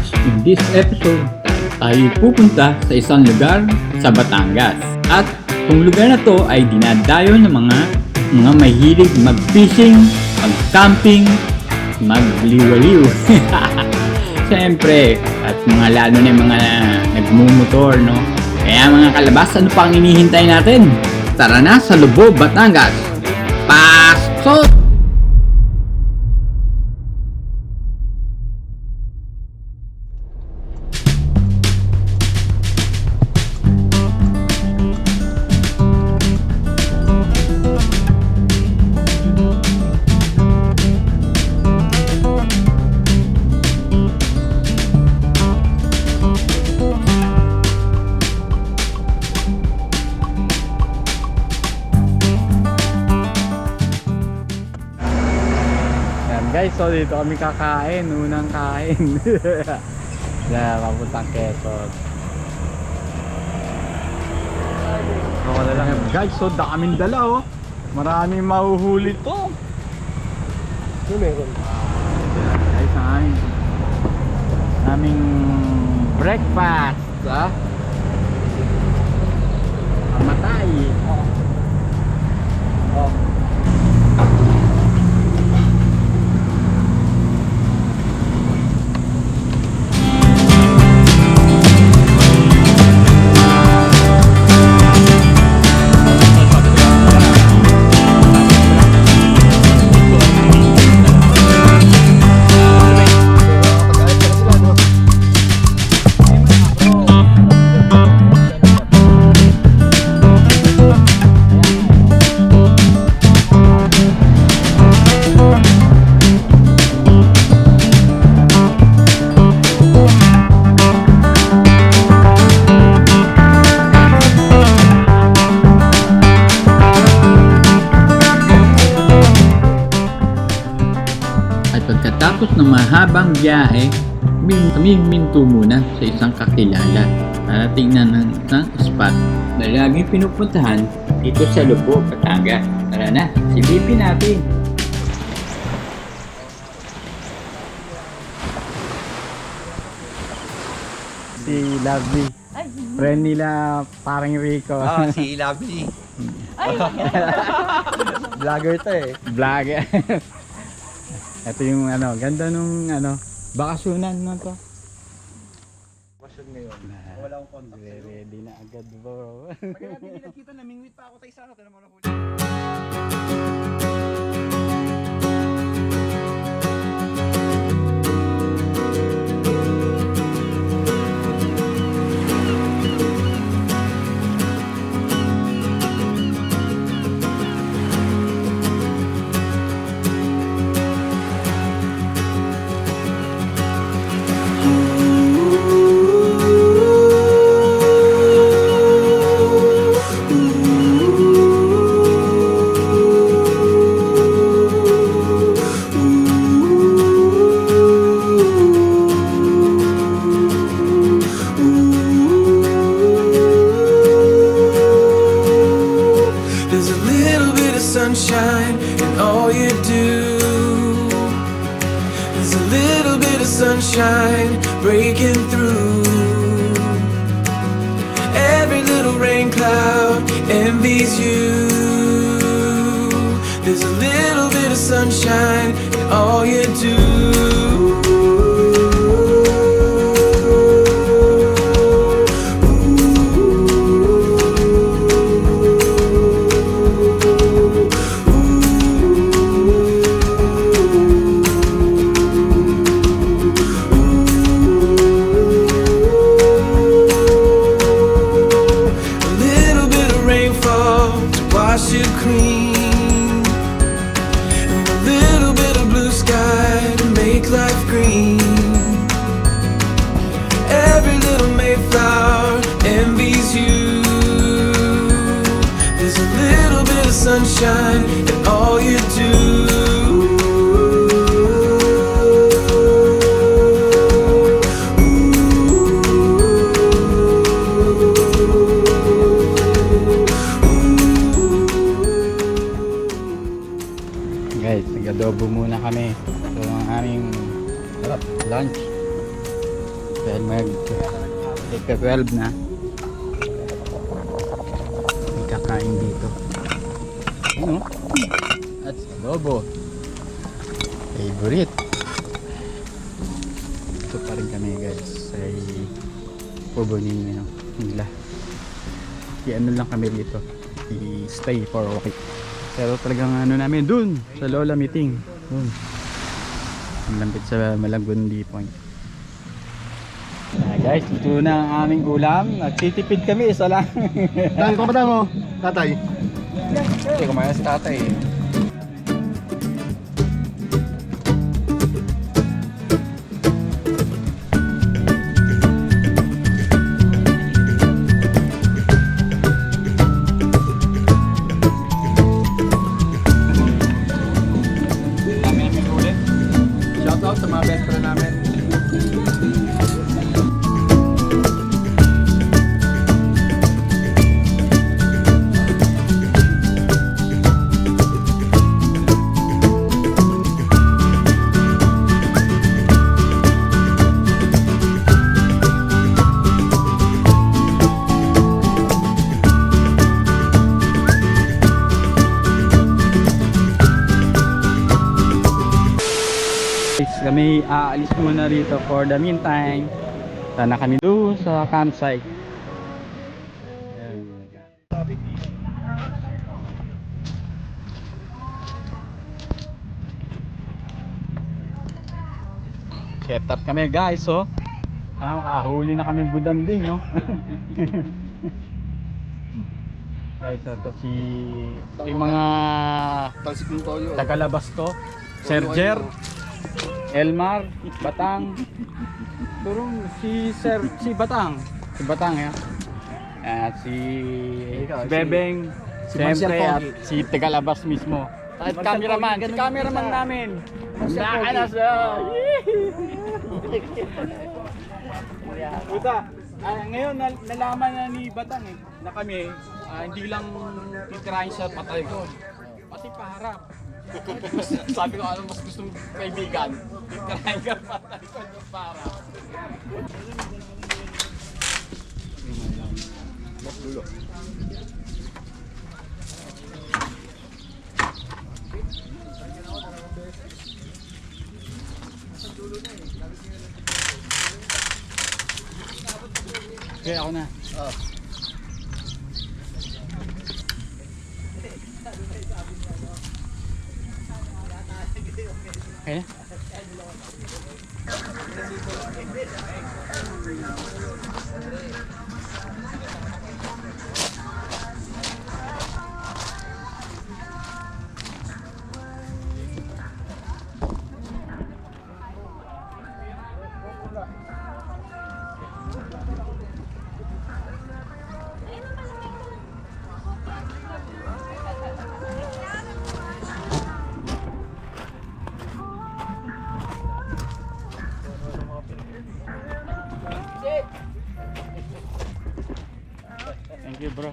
Guys, in this episode, tayo pupunta sa isang lugar sa Batangas. At itong lugar na to ay dinadayo ng mga mahilig mag-fishing, mag-camping, mag-liwaliw. Siyempre, at mga lalo na yung mga nagmumotor, no? Kaya mga kalabas, ano pang inihintay natin? Tara na sa Lubog, Batangas! Pasok! Guys, so dito kami kakain, unang kain. Papuntang Quezon. Ako na lang yan. Guys, so daming dala, oh. Maraming mahuhuli to. Ano meron? Guys, aming breakfast, ha? Amatay. Oh. Pagkatapos ng mahabang biyahe, kami minto muna sa isang kakilala para tingnan ng spot na laging pinupuntahan dito sa Lubog, Batangas. Tara na, silipin natin. Si Lovely, friend nila parang Rico. Si Lovely. Vlogger to eh. Vlogger. Ito yung ganda nung bakasyonan no to. Bakasyon ngayon. Wala akong contact. Ready na agad bro. Pag natin nakita na mingwit pa ako tayo sana. Ito naman ako. Sunshine in all you do. There's a little bit of sunshine breaking through. Every little rain cloud envies you. There's a little bit of sunshine in all you do. Sunshine in all you do. Guys, nag-adobo muna kami. Ito ang aming lunch. Dahil mag-12 na. May kakain dito. Ano? At adobo. Favorite. Ito pa rin kami guys. Ay pubunin nila. Ano lang kami dito. I-stay for a week. Pero talagang ano namin dun sa Lola meeting. Dun. Malapit sa Malagundi Point. Guys, ito na ang aming ulam. Nagtitipid kami, isa lang. Dahil ko ba mo, tatay? Hindi, kumain si tatay eh. Shoutout sa mga best friend namin. Kami aalis muna rito for the meantime. Sana kami doon sa campsite. Set up kami guys, oh. Kahuli na kami budanding, no? Guys, ito yung mga Talsik ng toyo. tagalabas ko. Serger, Elmar, Batang. Turong si Batang ya. At si Bebeng, siyempre at si Tagalabas mismo. At cameraman, si cameraman namin. Nakala sa. Puta, ngayon nalaman na ni Batang na kami hindi lang titirahin sa patay ko, pati paharap. Sabi ko, ano mas gusto mong kaibigan? Titirahin ka patay ko ng paharap. Dulo. Okay, ako na. Okay. Thank you, bro.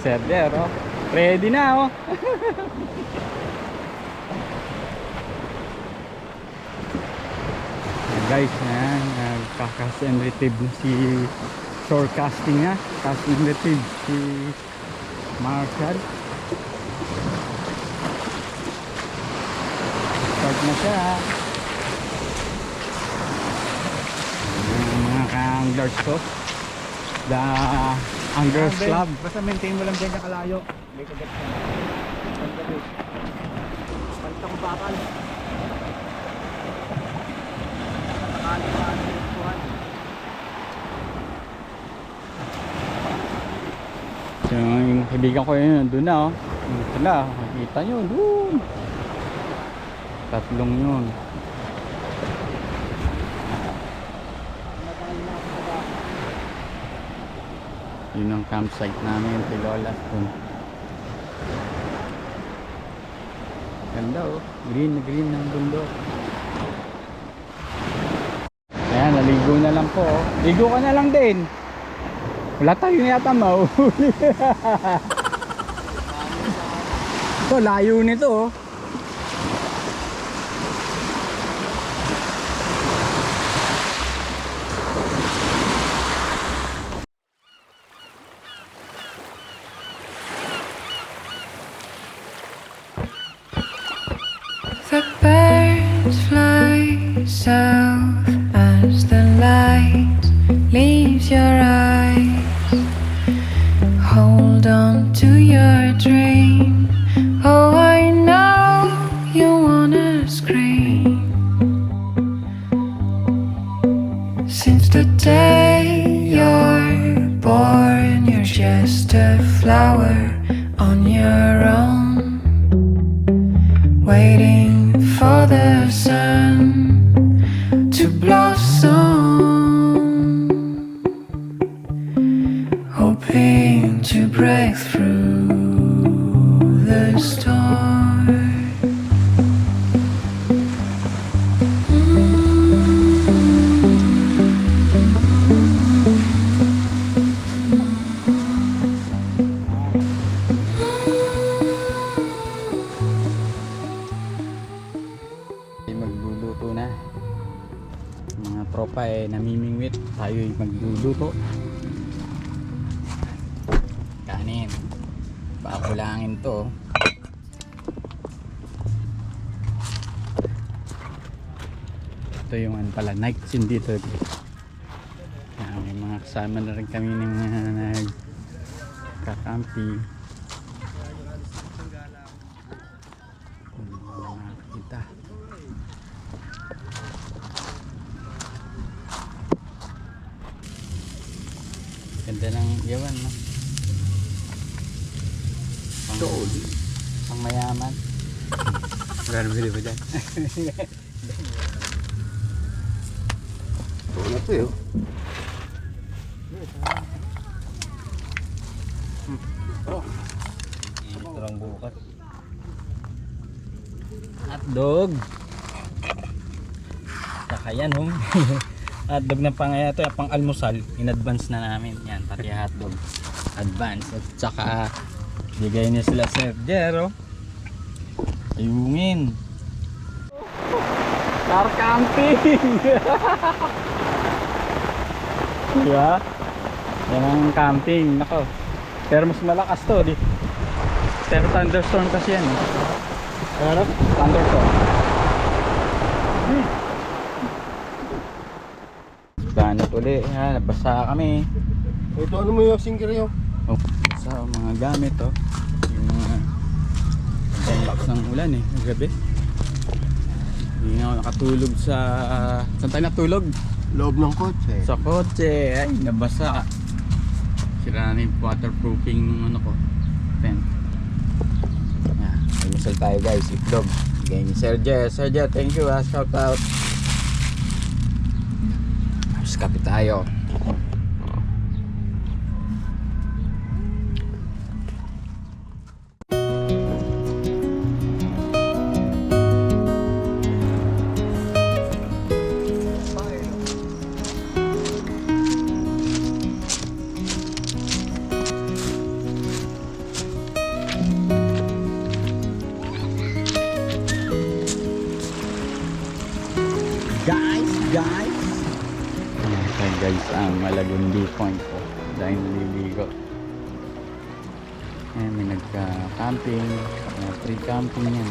Sir there, oh. Ready na, oh. Guys, nagkakas and retrieve na si shorecasting na. Cast and retrieve si Marshall. Start na siya. Mga ka-anglers ko. The Anglers Club. Basta maintain mo lang dyan yung kalayo. May kagat ka. Palit ako bakal. So, yung kaibigan ko yun, nandun na, oh. Ito na, makikita nyo, doon. Tatlong yun. Yun ang campsite namin, kay Lola. Ganda, oh. Green na green ng bundok. Ayan, naligo na lang po, oh. Ligo ka na lang din. Wala tayo yata mahuli. Ito, layo nito oh. The birds fly south as the light leaves your eyes. Hold on to your dream. Oh, I know you wanna scream. Since the day you're born, you're just a flower on your own, waiting for the sun to blossom, hoping to break through the storm. Magluluto na. Mga tropa namimingwit. Tayo magluluto. Kanin. Pakulangin to. Ito yung ano pala, night scene dito. May mga kasama na rin kami ng mga nagkakampi. Nakakita. Ganda ng yawan, no? Pang mayaman. Wala naman hindi ba dyan? Wala to yun. Ito lang bukas. Hotdog. Kakayan, hotdog na pangaya to, pang almusal. In advance na namin. Yan, pati hotdog. Advance. At saka, bigay niya sila Sir Jero. Ayungin. Car camping! Diba? Yan ang camping. Nako. Pero mas malakas to. Pero thunderstorm kasi yan. Ano? Thunderstorm. Banat uli. Yan, nabasa kami. Ito ano mo yung singer yun? Sa mga gamit yung mga box ng ulan ng gabi. Hindi nga ako nakatulog sa saan tayo natulog? Loob ng kotse. Sa kotse. Ay, nabasa. Sira na yung waterproofing ng ano ko, tent. Yan, almusal tayo guys, itlog. Bigay ni Sir Jess. Sir Jess, thank you, shout out. Tapos kape tayo. Guys! Okay guys, ang Malagundi Point po. Dahil naliligo. Ayan, may nagka-camping. Free camping yan.